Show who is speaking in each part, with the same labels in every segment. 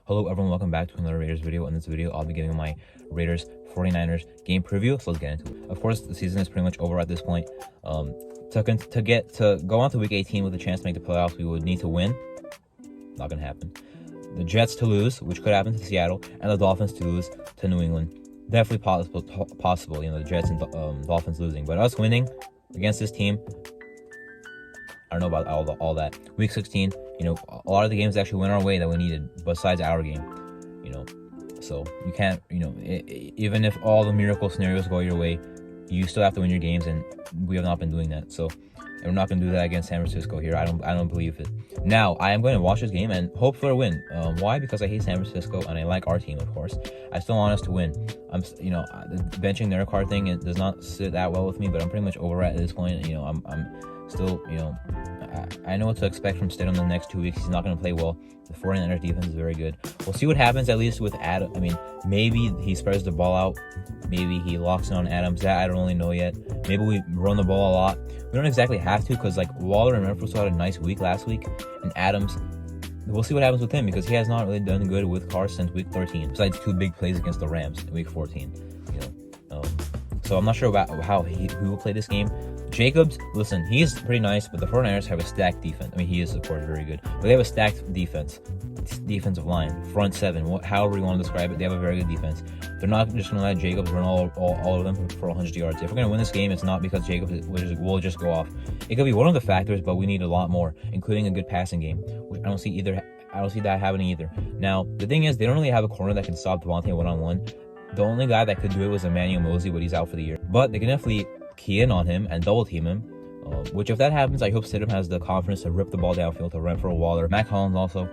Speaker 1: Hello everyone, welcome back to another Raiders video. In this video, I'll be giving my Raiders 49ers game preview, so let's get into it. Of course, the season is pretty much over at this point. To go on to week 18 with a chance to make the playoffs, we would need to win. Not gonna happen. The Jets to lose, which could happen to Seattle, and the Dolphins to lose to New England. Definitely possible, the Jets and Dolphins losing. But us winning against this team, I don't know about all that. Week 16, a lot of the games actually went our way that we needed, besides our game, So you can't, even if all the miracle scenarios go your way, you still have to win your games, and we have not been doing that. So, and we're not going to do that against San Francisco here. I don't believe it. Now, I am going to watch this game and hope for a win. Why? Because I hate San Francisco and I like our team, of course. I still want us to win. The benching their card thing, it does not sit that well with me, but I'm pretty much over at this point. I'm still, I know what to expect from Stidham the next 2 weeks. He's not going to play well. The 49ers defense is very good. We'll see what happens, at least with Adam. I mean, maybe he spreads the ball out. Maybe he locks in on Adams. That I don't really know yet. Maybe we run the ball a lot. We don't exactly have to, because Waller and Renfrow had a nice week last week, and Adams, we'll see what happens with him, because he has not really done good with Carr since week 13, besides 2 big plays against the Rams in week 14. So I'm not sure about how he will play this game. Jacobs, listen, he's pretty nice, but the 49ers have a stacked defense. I mean, he is, of course, very good, but they have a stacked defensive line, front seven, however you want to describe it. They have a very good defense. They're not just going to let Jacobs run all of them for 100 yards. If we're going to win this game, it's not because Jacobs will just go off. It could be one of the factors, but we need a lot more, including a good passing game. I don't see that happening either. Now, the thing is, they don't really have a corner that can stop Devontae one-on-one. The only guy that could do it was Emmanuel Mosley, but he's out for the year. But they can definitely key in on him and double team him, which if that happens, I hope Stidham has the confidence to rip the ball downfield to Renfrow, Waller, Matt Collins also.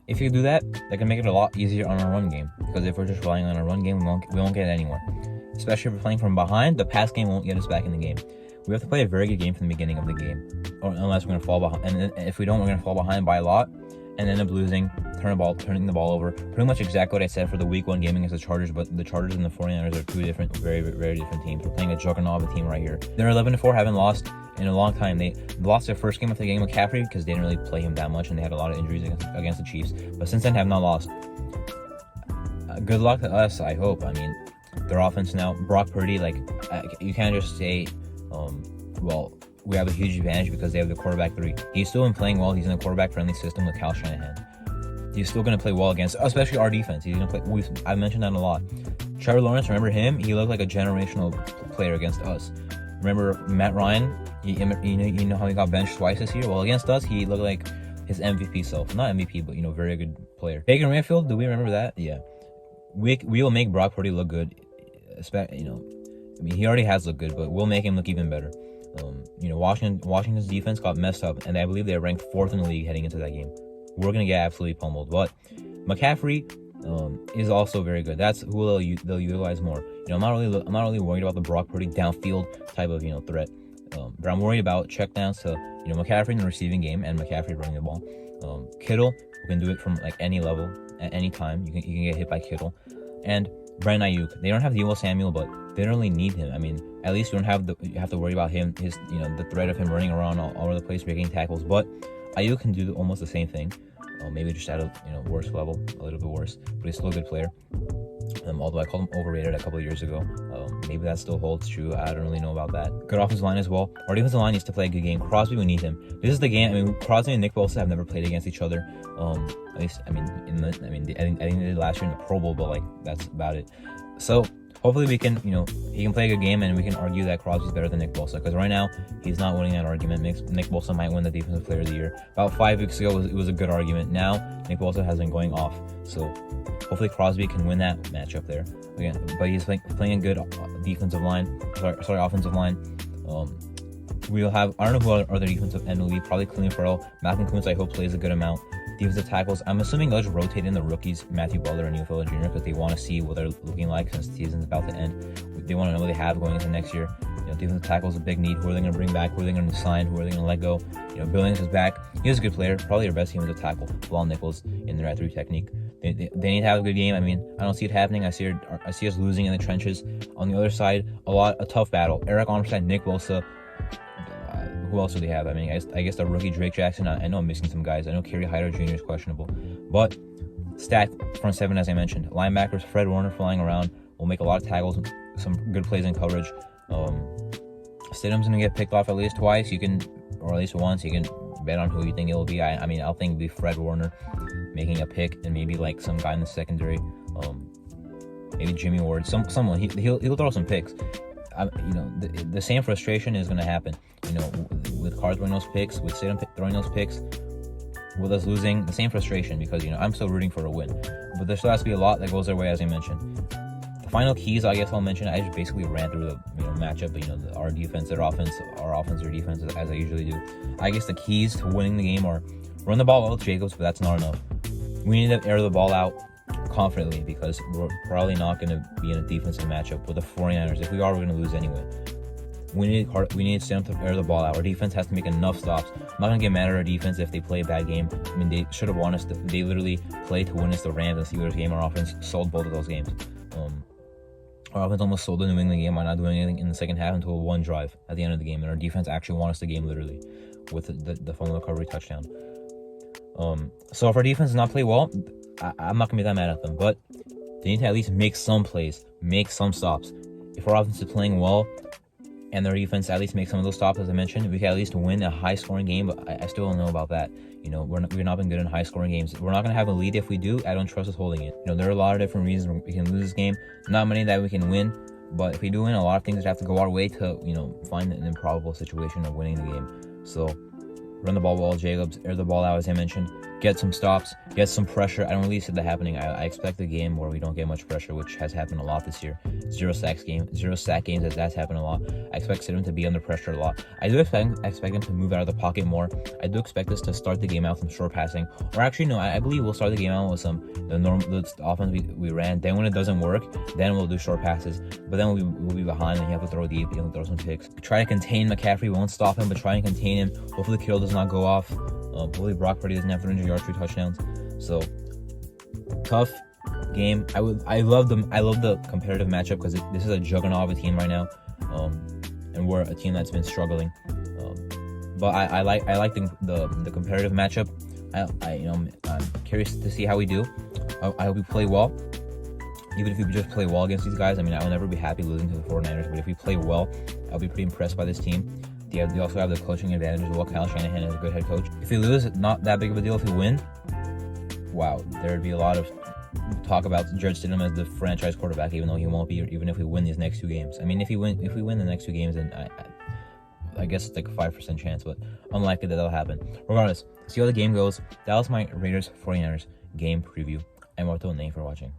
Speaker 1: If you do that, that can make it a lot easier on our run game, because if we're just relying on our run game, we won't get it anywhere. Especially if we're playing from behind, the pass game won't get us back in the game. We have to play a very good game from the beginning of the game, or unless we're going to fall behind. And if we don't, we're going to fall behind by a lot and end up losing, turning the ball over. Pretty much exactly what I said for the week 1 game against the Chargers, but the Chargers and the 49ers are two different, very, very different teams. We're playing a juggernaut of a team right here. They're 11-4, haven't lost in a long time. They lost their first game after the game with McCaffrey because they didn't really play him that much, and they had a lot of injuries against the Chiefs. But since then, have not lost. Good luck to us, I hope. I mean, their offense now, Brock Purdy, you can't just say, well, we have a huge advantage because they have the quarterback 3. He's still been playing well. He's in a quarterback-friendly system with Kyle Shanahan. He's still going to play well against, especially our defense. He's going to play. I've mentioned that a lot. Trevor Lawrence, remember him? He looked like a generational player against us. Remember Matt Ryan? You know how he got benched twice this year? Well, against us, he looked like his MVP self. Not MVP, but very good player. Baker Mayfield, do we remember that? Yeah. We will make Brock Purdy look good. I mean, he already has looked good, but we'll make him look even better. Washington's defense got messed up, and I believe they're ranked 4th in the league heading into that game. We're gonna get absolutely pummeled, but McCaffrey is also very good. That's who they'll utilize more. I'm not really worried about the Brock Purdy downfield type of threat, but I'm worried about checkdowns to McCaffrey in the receiving game and McCaffrey running the ball. Kittle, who can do it from any level at any time. You can get hit by Kittle, and Brandon Ayuk. They don't have Deebo Samuel, but they don't really need him. I mean, at least you have to worry about him, the threat of him running around all over the place making tackles. But Ayuk can do almost the same thing, maybe just at a worse level, a little bit worse. But he's still a good player. Although I called him overrated a couple of years ago. Maybe that still holds true. I don't really know about that. Good offensive line as well. Our defensive line needs to play a good game. Crosby, we need him. This is the game. I mean, Crosby and Nick Bosa have never played against each other. At least, I think they did last year in the Pro Bowl, but that's about it. So hopefully we can, he can play a good game, and we can argue that Crosby's better than Nick Bosa, because right now he's not winning that argument. Nick Bosa might win the Defensive Player of the Year. About 5 weeks ago, it was a good argument. Now Nick Bosa has been going off, so hopefully Crosby can win that matchup there again. But he's playing a good offensive line. We'll have, I don't know who our other defensive end will be. Probably Clelin Ferrell. Malcolm Kuntz, I hope, plays a good amount. Defensive tackles, I'm assuming they'll just rotate in the rookies, Matthew Butler and Neil Jr., because they want to see what they're looking like since the season's about to end. They want to know what they have going into next year. Defensive tackles a big need. Who are they going to bring back? Who are they going to sign? Who are they going to let go? Billings is back. He's a good player. Probably our best defensive tackle. Bilal Nichols in their at-3 technique. They need to have a good game. I mean, I don't see it happening. I see us losing in the trenches. On the other side, a tough battle. Eric Armstead, Nick Bosa. Who else do they have? I mean, I guess the rookie Drake Jackson. I know I'm missing some guys. I know Kerry Hyder Jr. is questionable, but Stacked front seven, as I mentioned. Linebackers, Fred Warner flying around, will make a lot of tackles, some good plays in coverage. Stidham's gonna get picked off at least twice. You can, or at least once. You can bet on who you think it'll be. I mean, I'll think it'll be Fred Warner making a pick, and maybe like some guy in the secondary, maybe Jimmy Ward, someone. He'll throw some picks. The same frustration is gonna happen. With Carr throwing those picks, with Stidham throwing those picks, with us losing, the same frustration, because I'm still rooting for a win, but there still has to be a lot that goes their way, as I mentioned. The final keys, I guess I'll mention. I just basically ran through the matchup, but our defense, their offense, our offense, their defense, as I usually do. I guess the keys to winning the game are run the ball well with Jacobs, but that's not enough. We need to air the ball out confidently, because we're probably not going to be in a defensive matchup with the 49ers. If we are, we're going to lose anyway. We need Stidham to air the ball out. Our defense has to make enough stops. I'm not going to get mad at our defense if they play a bad game. I mean, they should have won us. They literally played to win us the Rams and Steelers game. Our offense sold both of those games. Our offense almost sold the New England game by not doing anything in the second half until one drive at the end of the game. And our defense actually won us the game, literally, with the fumble recovery touchdown. So if our defense does not play well, I'm not going to be that mad at them. But they need to at least make some plays, make some stops. If our offense is playing well, and their defense at least make some of those stops, as I mentioned, we can at least win a high-scoring game, but I still don't know about that. We've not been good in high-scoring games. We're not going to have a lead. If we do, I don't trust us holding it. There are a lot of different reasons we can lose this game. Not many that we can win, but if we do win, a lot of things have to go our way to, find an improbable situation of winning the game. So, run the ball well, Jacobs, air the ball out, as I mentioned, get some stops, get some pressure. I don't really see that happening. I expect a game where we don't get much pressure, which has happened a lot this year. Zero sack games, as that's happened a lot. I expect Stidham to be under pressure a lot. I do expect him to move out of the pocket more. I do expect us to start the game out with some short passing, or actually no, I believe we'll start the game out with the offense we ran. Then when it doesn't work, then we'll do short passes. But then we'll be behind, and you have to throw deep. You'll throw some picks. Try to contain McCaffrey. We won't stop him, but try and contain him. Hopefully Kittle does not go off. Hopefully Brock Purdy doesn't have 300 yards, 3 touchdowns. So tough game. I love the competitive matchup, because this is a juggernaut of a team right now, and we're a team that's been struggling. But I like the competitive matchup. I'm curious to see how we do. I hope we play well. Even if we just play well against these guys, I mean, I will never be happy losing to the 49ers. But if we play well, I'll be pretty impressed by this team. They also have the coaching advantage as well. Kyle Shanahan is a good head coach. If we lose, not that big of a deal. If we win, wow, there would be a lot of talk about Jarrett Stidham as the franchise quarterback, even though he won't be, even if we win these next 2 games. I mean, if we win the next 2 games, then I guess it's like a 5% chance, but unlikely that'll happen. Regardless, see how the game goes. That was my Raiders 49ers game preview. I'm Arthur, and thank you for watching.